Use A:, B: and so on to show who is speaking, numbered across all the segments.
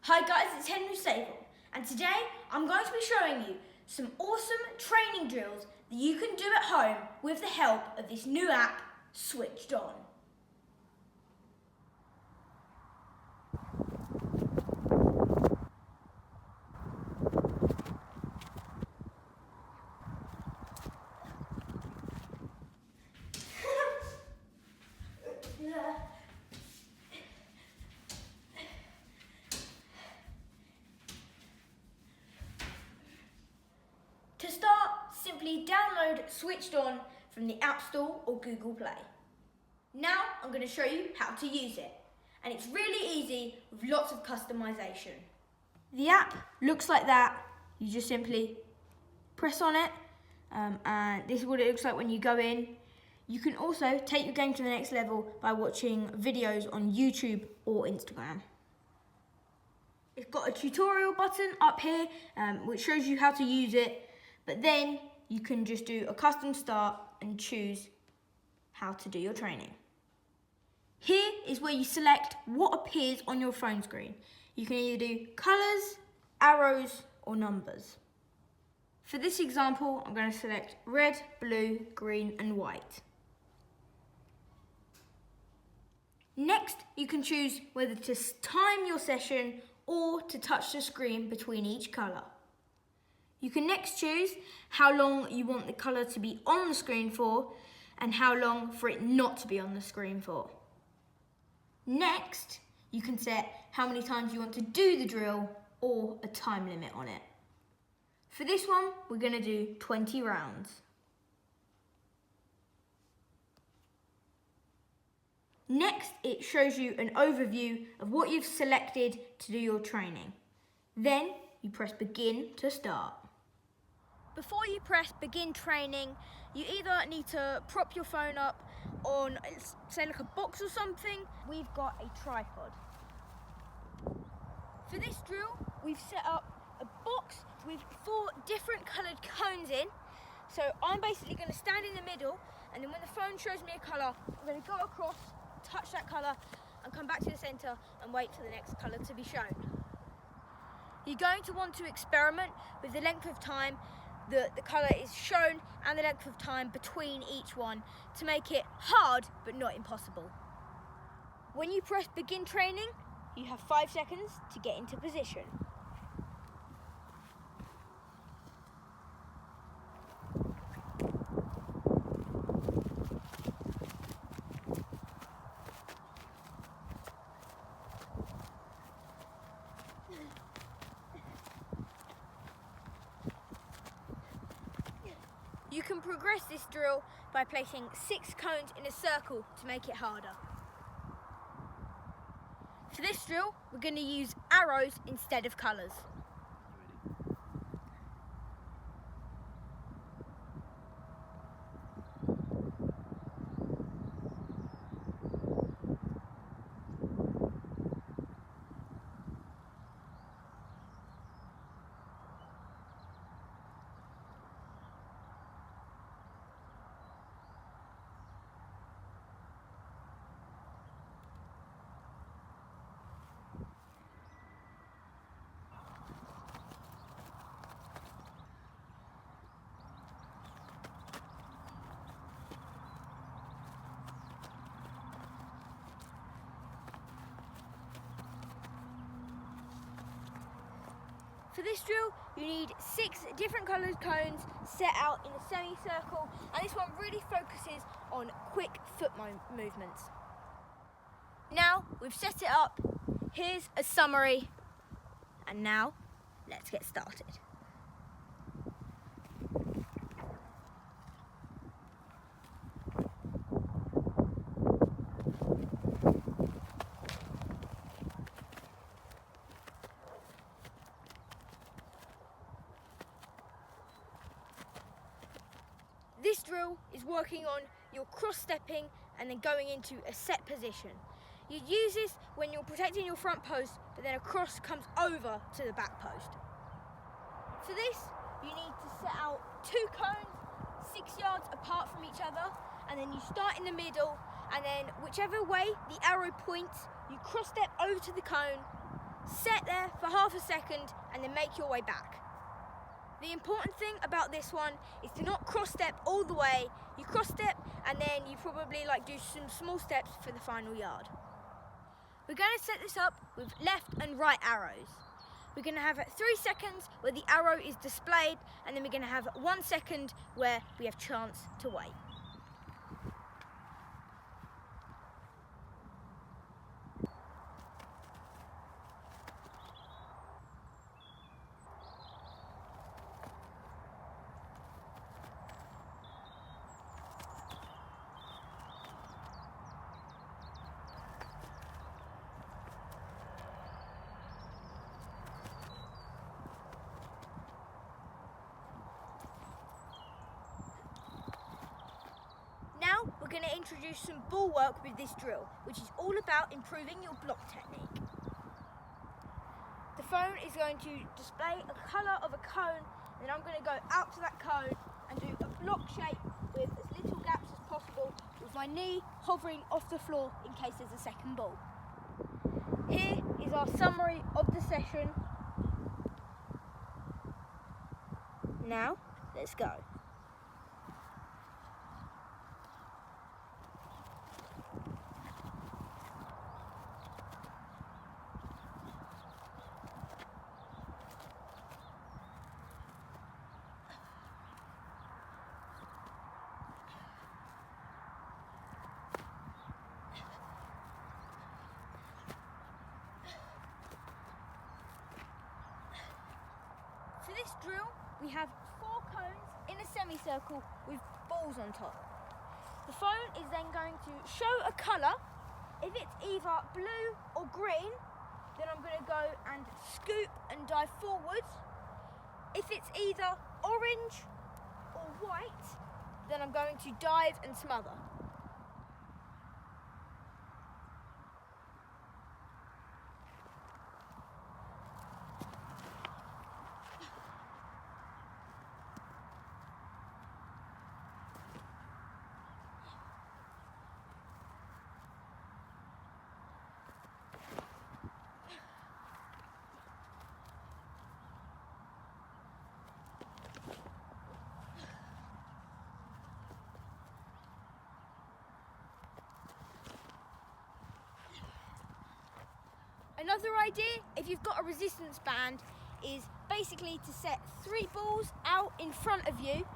A: Hi guys, it's Henry Sable, and today I'm going to be showing you some awesome training drills that you can do at home with the help of this new app, SwitchedOn. To start, simply download SwitchedOn from the App Store or Google Play. Now I'm going to show you how to use it, and it's really easy with lots of customization. The app looks like that. You just simply press on it, and this is what it looks like when you go in. You can also take your game to the next level by watching videos on YouTube or Instagram. It's got a tutorial button up here which shows you how to use it, but then you can just do a custom start and choose how to do your training. Here is where you select what appears on your phone screen. You can either do colours, arrows or numbers. For this example, I'm going to select red, blue, green and white. Next, you can choose whether to time your session or to touch the screen between each colour. You can next choose how long you want the colour to be on the screen for and how long for it not to be on the screen for. Next, you can set how many times you want to do the drill or a time limit on it. For this one, we're going to do 20 rounds. Next, it shows you an overview of what you've selected to do your training. Then, you press begin to start. Before you press begin training, you either need to prop your phone up on, say like a box or something. We've got a tripod. For this drill, we've set up a box with 4 different coloured cones in. So I'm basically going to stand in the middle, and then when the phone shows me a colour, I'm going to go across, touch that colour and come back to the centre and wait for the next colour to be shown. You're going to want to experiment with the length of time that the colour is shown and the length of time between each one to make it hard but not impossible. When you press begin training, you have 5 seconds to get into position. You can progress this drill by placing 6 cones in a circle to make it harder. For this drill, we're going to use arrows instead of colours. For this drill, you need 6 different coloured cones set out in a semicircle, and this one really focuses on quick foot movements. Now we've set it up, here's a summary, and now let's get started. This drill is working on your cross-stepping and then going into a set position. You use this when you're protecting your front post, but then a cross comes over to the back post. For this, you need to set out 2 cones 6 yards apart from each other, and then you start in the middle, and then whichever way the arrow points, you cross-step over to the cone, set there for half a second and then make your way back. The important thing about this one is to not cross step all the way. You cross step and then you probably do some small steps for the final yard. We're going to set this up with left and right arrows. We're going to have 3 seconds where the arrow is displayed, and then we're going to have 1 second where we have chance to wait. Now we're going to introduce some ball work with this drill, which is all about improving your block technique. The phone is going to display a colour of a cone, and then I'm going to go out to that cone and do a block shape with as little gaps as possible, with my knee hovering off the floor in case there's a second ball. Here is our summary of the session. Now, let's go. For this drill, we have 4 cones in a semicircle with balls on top. The phone is then going to show a colour. If it's either blue or green, then I'm going to go and scoop and dive forwards. If it's either orange or white, then I'm going to dive and smother. Another idea, if you've got a resistance band, is basically to set 3 balls out in front of you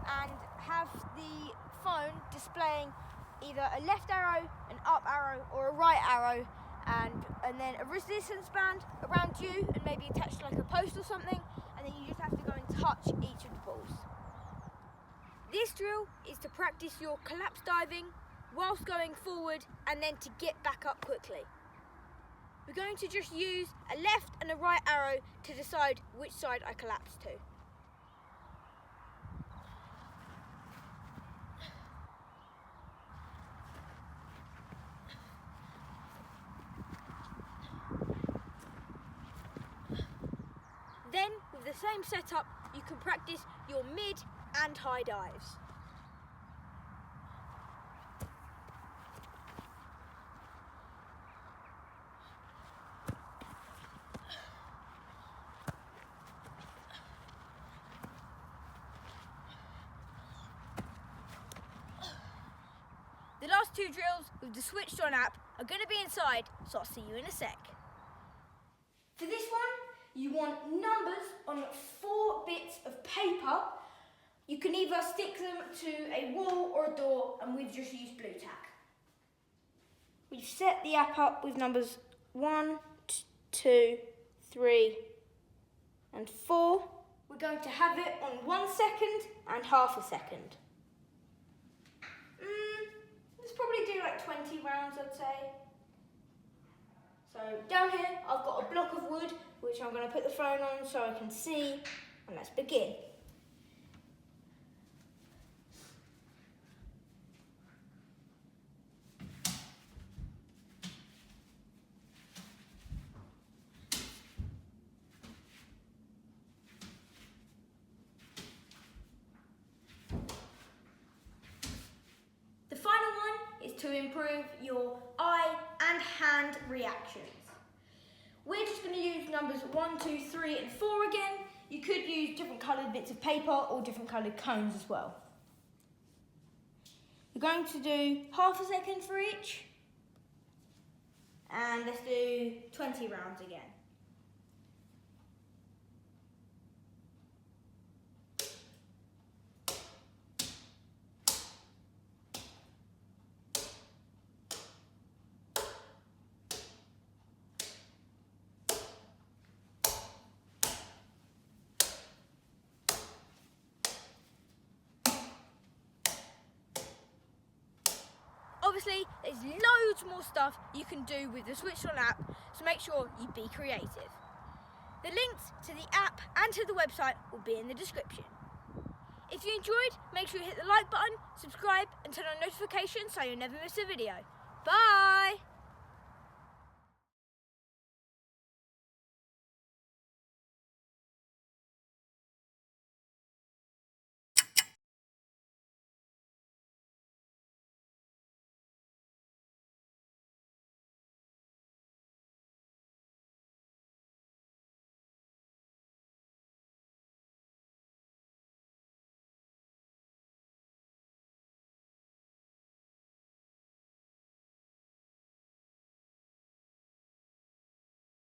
A: and have the phone displaying either a left arrow, an up arrow, or a right arrow, and then a resistance band around you and maybe attached to a post or something, and then you just have to go and touch each of the balls. This drill is to practice your collapse diving whilst going forward and then to get back up quickly. We're going to just use a left and a right arrow to decide which side I collapse to. Then, with the same setup, you can practice your mid and high dives. The last 2 drills with the SwitchedOn app are going to be inside, so I'll see you in a sec. For this one, you want numbers on 4 bits of paper. You can either stick them to a wall or a door, and we've just used blue tack. We've set the app up with numbers 1, 2, 3 and 4. We're going to have it on 1 second and half a second. Let's probably do 20 rounds, I'd say. So down here, I've got a block of wood, which I'm going to put the phone on so I can see, and let's begin. The final one is to improve your eye and hand reactions. We're just going to use numbers 1, 2, 3 and 4 again. You could use different coloured bits of paper or different coloured cones as well. We're going to do half a second for each. And let's do 20 rounds again. Obviously, there's loads more stuff you can do with the SwitchedOn app, so make sure you be creative. The links to the app and to the website will be in the description. If you enjoyed, make sure you hit the like button, subscribe and turn on notifications so you'll never miss a video. Bye!